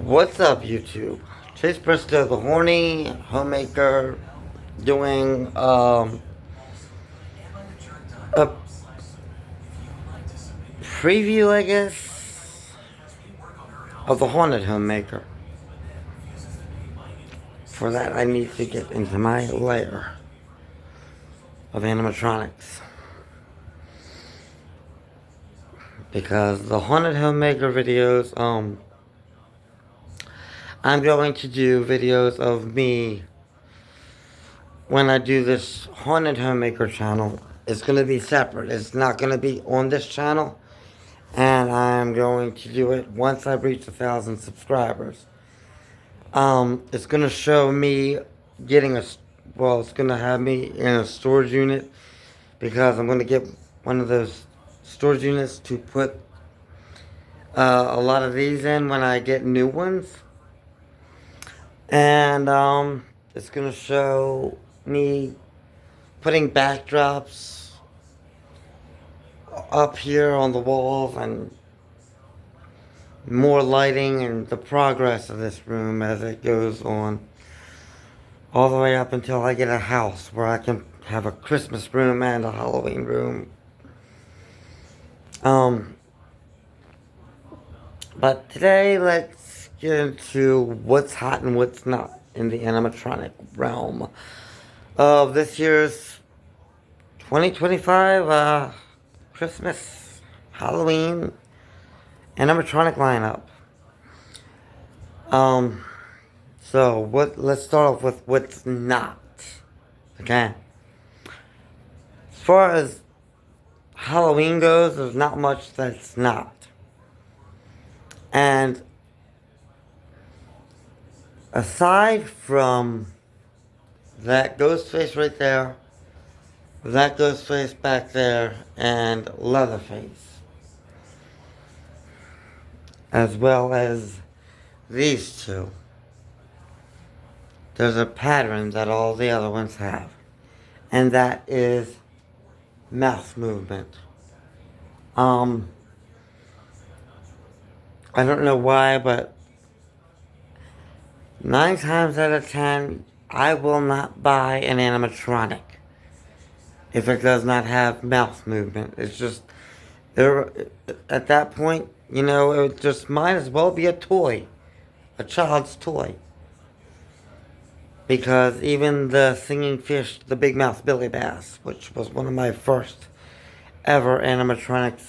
What's up, YouTube? Chase Bristow, the horny homemaker, doing a preview, I guess, of the Haunted Homemaker. For that, I need to get into my layer of animatronics, because the Haunted Homemaker videos, I'm going to do videos of me when I do this Haunted Homemaker channel. It's going to be separate. It's not going to be on this channel. And I'm going to do it once I reach 1,000 subscribers. It's gonna show me getting it's gonna have me in a storage unit, because I'm gonna get one of those storage units to put a lot of these in when I get new ones. And it's gonna show me putting backdrops up here on the walls, and more lighting, and the progress of this room as it goes on, all the way up until I get a house where I can have a Christmas room and a Halloween room. But today, let's get into what's hot and what's not in the animatronic realm of this year's 2025 Christmas, Halloween animatronic lineup. Let's start off with what's not. Okay. As far as Halloween goes, there's not much that's not. And aside from that ghost face right there, that ghost face back there, and Leatherface, as well as these two, there's a pattern that all the other ones have, and that is mouth movement. I don't know why, but 9 times out of 10, I will not buy an animatronic if it does not have mouth movement. It's just, at that point, it just might as well be a toy, a child's toy. Because even the singing fish, the big mouth Billy Bass, which was one of my first ever animatronics.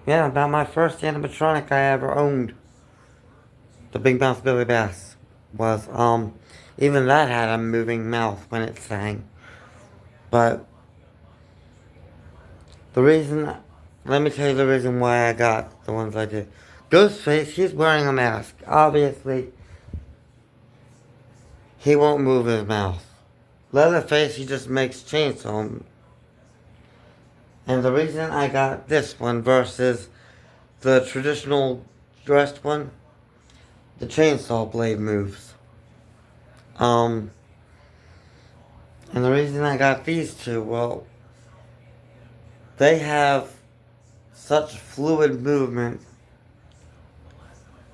Yeah, about my first animatronic I ever owned. The big mouth Billy Bass was, even that had a moving mouth when it sang. But let me tell you the reason why I got the ones I did. Ghostface, he's wearing a mask. Obviously, he won't move his mouth. Leatherface, he just makes chainsaw. And the reason I got this one versus the traditional dressed one, the chainsaw blade moves. And the reason I got these two, well, they have such fluid movement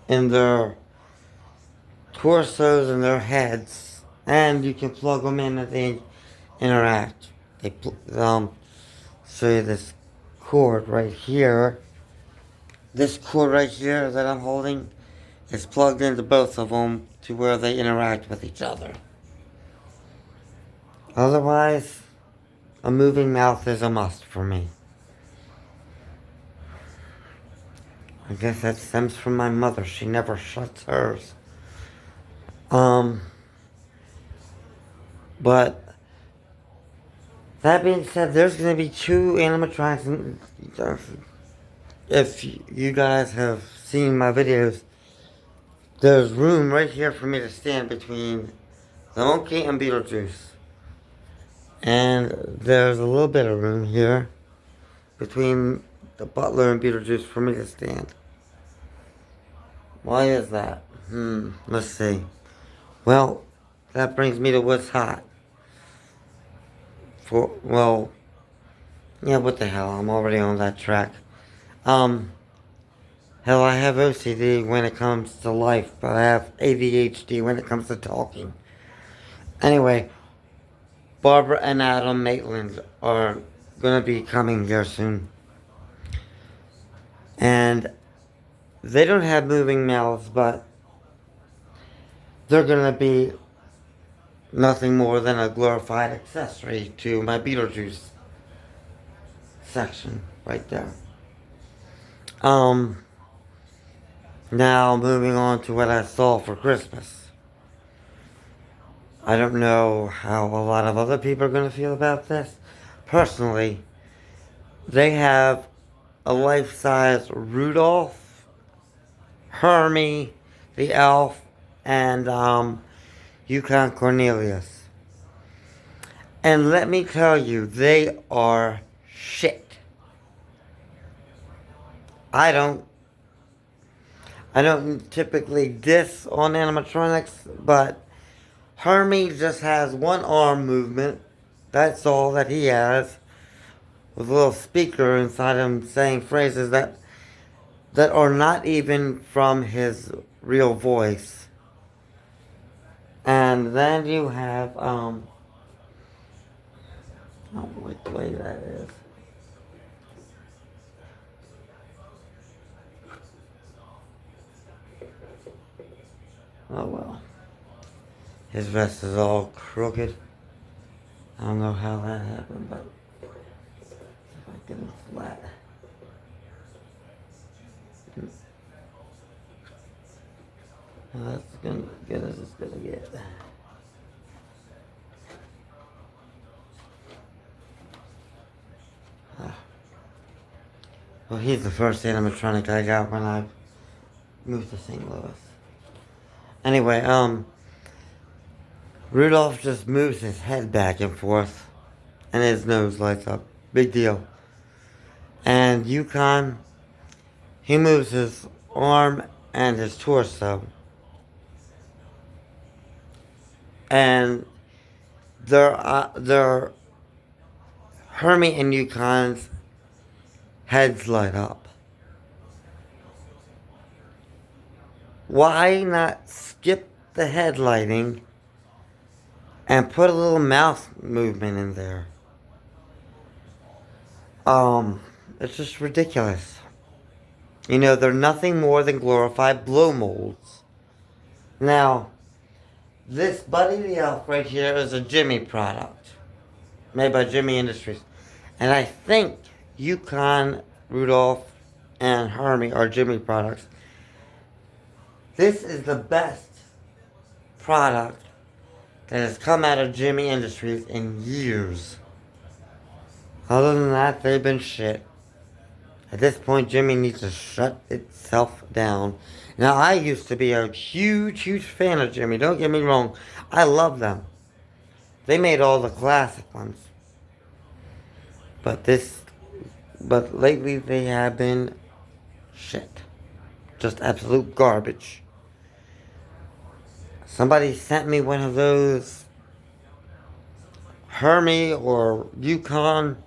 in their torsos and their heads, and you can plug them in and they interact. Show you this cord right here. This cord right here that I'm holding is plugged into both of them to where they interact with each other. Otherwise, a moving mouth is a must for me. I guess that stems from my mother. She never shuts hers. But that being said, there's going to be 2 animatronics. If you guys have seen my videos, there's room right here for me to stand between the monkey and Beetlejuice. And there's a little bit of room here between the butler and Beetlejuice for me to stand. Why is that? Let's see. Well, that brings me to what's hot. Yeah, what the hell? I'm already on that track. Hell, I have OCD when it comes to life, but I have ADHD when it comes to talking. Anyway, Barbara and Adam Maitland are gonna be coming here soon. And they don't have moving mouths, but they're gonna be nothing more than a glorified accessory to my Beetlejuice section right there. Um, Now moving on to what I saw for Christmas. I don't know how a lot of other people are going to feel about this. Personally, they have a life-size Rudolph, Hermie, the elf, and Yukon Cornelius. And let me tell you, they are shit. I don't I don't typically diss on animatronics, but Hermie just has one arm movement. That's all that he has. With a little speaker inside him saying phrases that are not even from his real voice. And then you have oh, which way that is. Oh well. His vest is all crooked. I don't know how that happened, but if I get him flat. Well, that's gonna good as it's gonna get. Well, he's the first animatronic I got when I moved to St. Louis. Anyway, Rudolph just moves his head back and forth, and his nose lights up. Big deal. And Yukon, he moves his arm and his torso. And their Hermie and Yukon's heads light up. Why not skip the headlighting and put a little mouth movement in there? It's just ridiculous. You know, they're nothing more than glorified blow molds. Now, this Buddy the Elf right here is a Jimmy product. Made by Jimmy Industries. And I think Yukon, Rudolph, and Hermie are Jimmy products. This is the best product that has come out of Jimmy Industries in years. Other than that, they've been shit. At this point, Jimmy needs to shut itself down. Now, I used to be a huge, huge fan of Jimmy. Don't get me wrong. I love them. They made all the classic ones. But lately they have been shit. Just absolute garbage. Somebody sent me one of those Hermie or Yukon.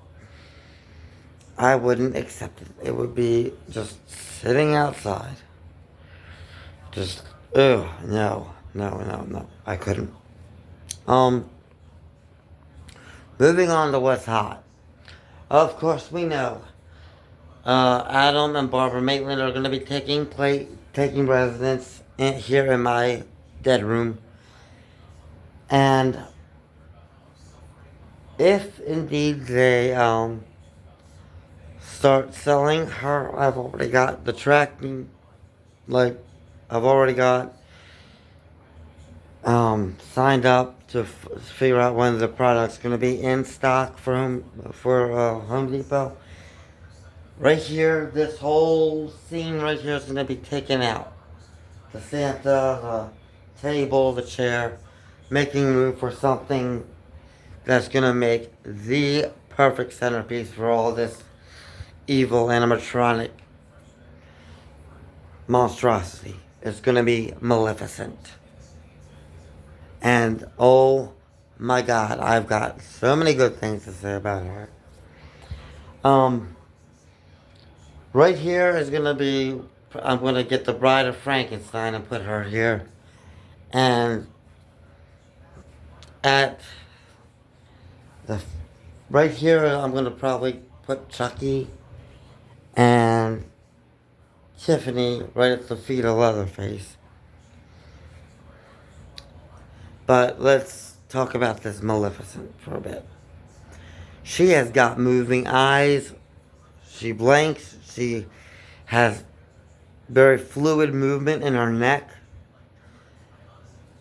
I wouldn't accept it. It would be just sitting outside. Just, ugh, no. I couldn't. Moving on to what's hot. Of course, we know Adam and Barbara Maitland are going to be taking residence here in my dead room. And if indeed they start selling her, I've already got the tracking, like, I've already got signed up to figure out when the product's going to be in stock for Home Depot. Right here, this whole scene right here is going to be taken out. The Santa, the table, the chair, making room for something that's going to make the perfect centerpiece for all this evil animatronic monstrosity. It's going to be Maleficent. And oh my God, I've got so many good things to say about her. Right here is going to be I'm going to get the Bride of Frankenstein and put her here. And at the right here, I'm going to probably put Chucky and Tiffany right at the feet of Leatherface. But let's talk about this Maleficent for a bit. She has got moving eyes. She blinks. She has very fluid movement in her neck.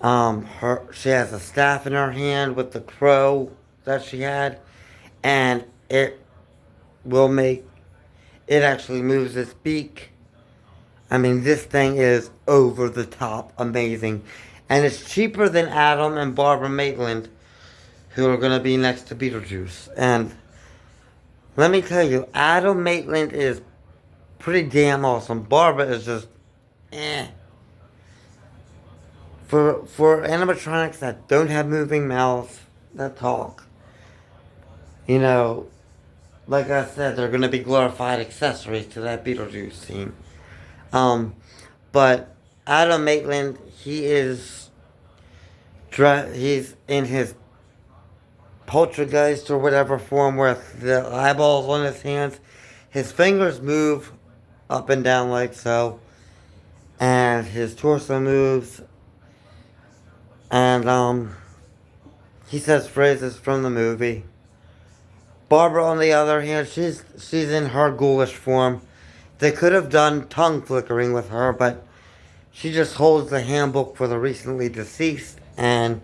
She has a staff in her hand with the crow that she had, and it will make it actually moves its beak. I mean, this thing is over the top amazing, and it's cheaper than Adam and Barbara Maitland, who are going to be next to Beetlejuice. And let me tell you, Adam Maitland is pretty damn awesome. Barbara is just eh. For animatronics that don't have moving mouths that talk, you know, like I said, they're going to be glorified accessories to that Beetlejuice scene. Um, but Adam Maitland, he's in his poltergeist or whatever form with the eyeballs on his hands. His fingers move up and down like so, and his torso moves, and he says phrases from the movie. Barbara, on the other hand, she's in her ghoulish form. They could have done tongue flickering with her, but she just holds the handbook for the recently deceased and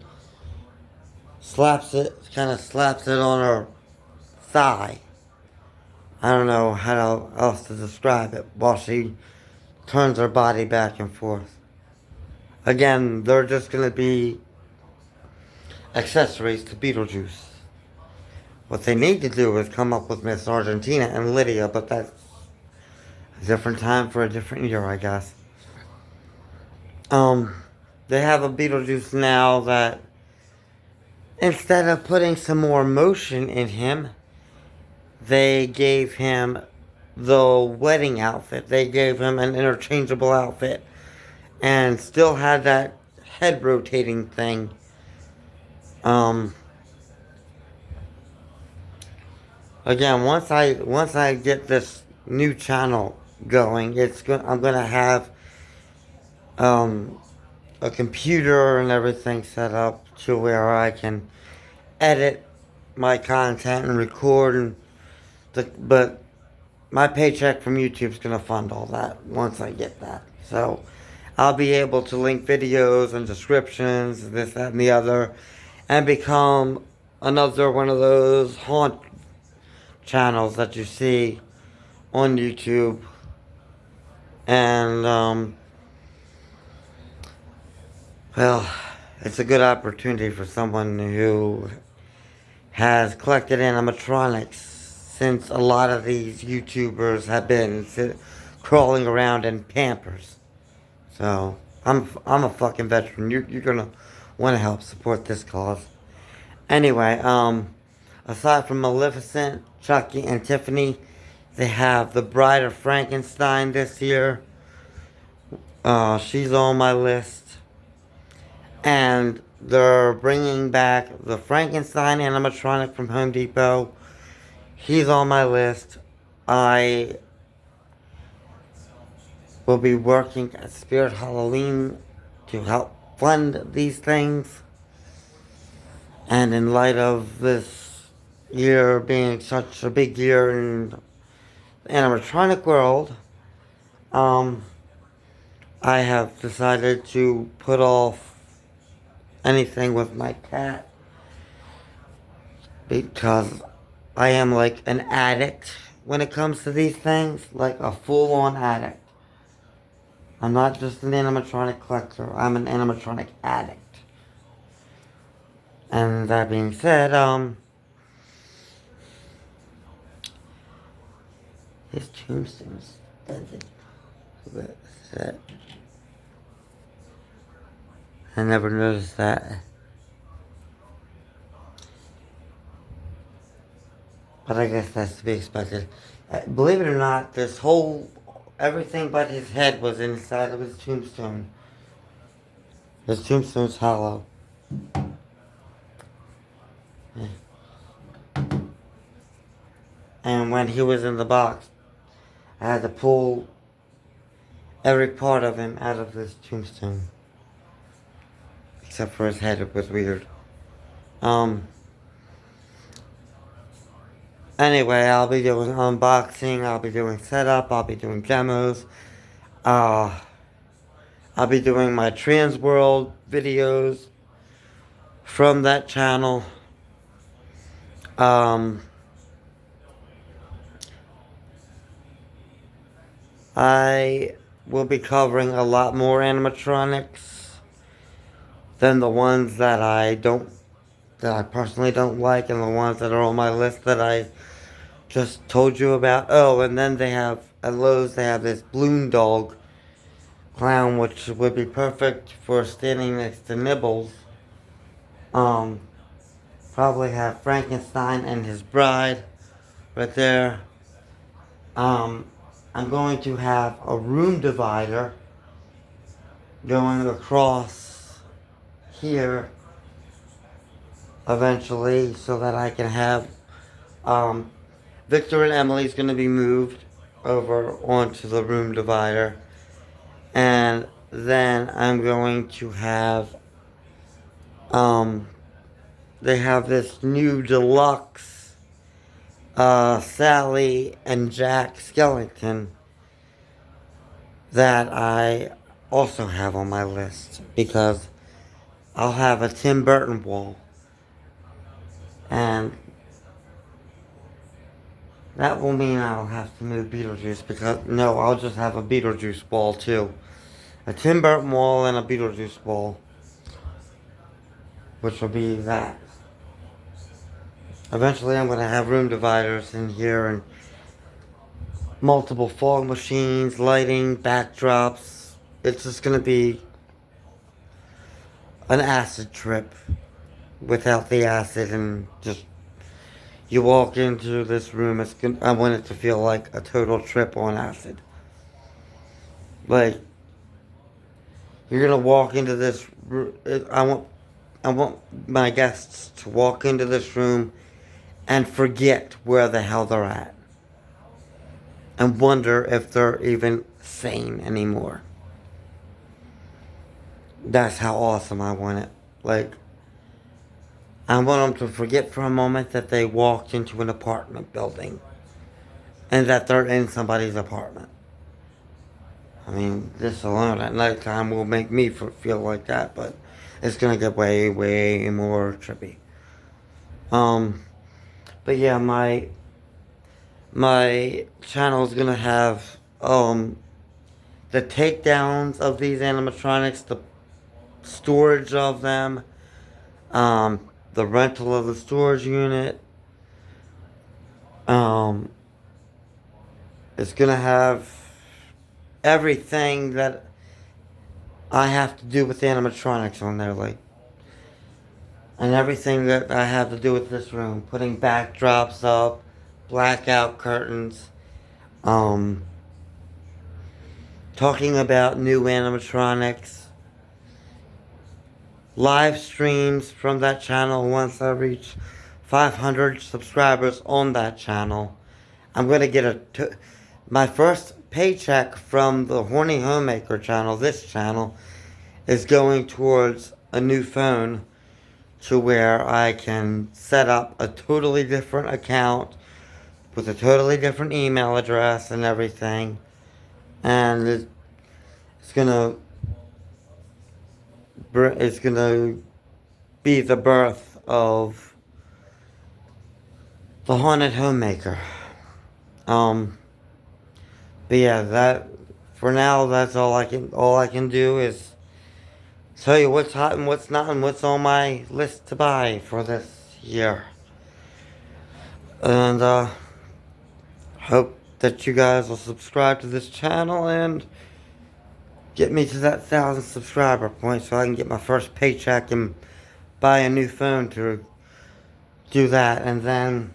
kind of slaps it on her thigh. I don't know how else to describe it, while she turns her body back and forth. Again, they're just going to be accessories to Beetlejuice. What they need to do is come up with Miss Argentina and Lydia, but that's a different time for a different year, I guess. They have a Beetlejuice now that instead of putting some more motion in him, they gave him the wedding outfit. They gave him an interchangeable outfit and still had that head rotating thing. Again, once I get this new channel going, I'm gonna have a computer and everything set up to where I can edit my content and record but my paycheck from YouTube's gonna fund all that once I get that. So I'll be able to link videos and descriptions, this, that, and the other, and become another one of those haunt channels that you see on YouTube. And well, it's a good opportunity for someone who has collected animatronics, since a lot of these YouTubers have been crawling around in Pampers. So I'm a fucking veteran. You're gonna want to help support this cause. Anyway, aside from Maleficent, Chucky, and Tiffany, they have the Bride of Frankenstein this year. She's on my list. And they're bringing back the Frankenstein animatronic from Home Depot. He's on my list. I will be working at Spirit Halloween to help fund these things. And in light of this year being such a big year in the animatronic world, I have decided to put off anything with my cat because I am like an addict when it comes to these things, like a full-on addict. I'm not just an animatronic collector, I'm an animatronic addict. And that being said, his tombstone's set. I never noticed that. But I guess that's to be expected. Believe it or not, this whole everything but his head was inside of his tombstone. His tombstone's hollow. And when he was in the box, I had to pull every part of him out of his tombstone. Except for his head, it was weird. Anyway, I'll be doing unboxing, I'll be doing setup, I'll be doing demos. I'll be doing my Trans World videos from that channel. I will be covering a lot more animatronics than the ones that I personally don't like, and the ones that are on my list that I just told you about. Oh, and then they have, at Lowe's, they have this balloon dog clown, which would be perfect for standing next to Nibbles. Probably have Frankenstein and his bride right there. I'm going to have a room divider going across here eventually so that I can have Victor and Emily's going to be moved over onto the room divider, and then I'm going to have they have this new deluxe Sally and Jack Skellington that I also have on my list, because I'll have a Tim Burton wall, and that will mean I'll have to move Beetlejuice, because, no, I'll just have a Beetlejuice wall too. A Tim Burton wall and a Beetlejuice wall, which will be that. Eventually I'm going to have room dividers in here and multiple fog machines, lighting, backdrops. It's just going to be an acid trip without the acid, and just you walk into this room. I want it to feel like a total trip on acid. Like, you're gonna walk into this. I want my guests to walk into this room and forget where the hell they're at, and wonder if they're even sane anymore. That's how awesome I want it. Like, I want them to forget for a moment that they walked into an apartment building and that they're in somebody's apartment. I mean, this alone at nighttime will make me feel like that, but it's gonna get way, way more trippy. But yeah, my channel is gonna have the takedowns of these animatronics, the storage of them, the rental of the storage unit. It's gonna have everything that I have to do with animatronics on there, like, and everything that I have to do with this room, putting backdrops up, blackout curtains, talking about new animatronics, live streams from that channel once I reach 500 subscribers on that channel. I'm going to get my first paycheck from the Haunted Homemaker channel, this channel, is going towards a new phone to where I can set up a totally different account with a totally different email address and everything. And it's gonna be the birth of the Haunted Homemaker. But yeah, that for now, that's all I can do is tell you what's hot and what's not, and what's on my list to buy for this year. And hope that you guys will subscribe to this channel and get me to that 1,000 subscriber point so I can get my first paycheck and buy a new phone to do that. And then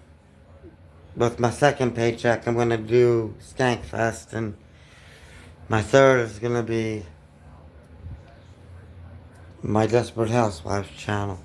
with my second paycheck, I'm going to do Skankfest and My third is gonna be my Desperate Housewives channel.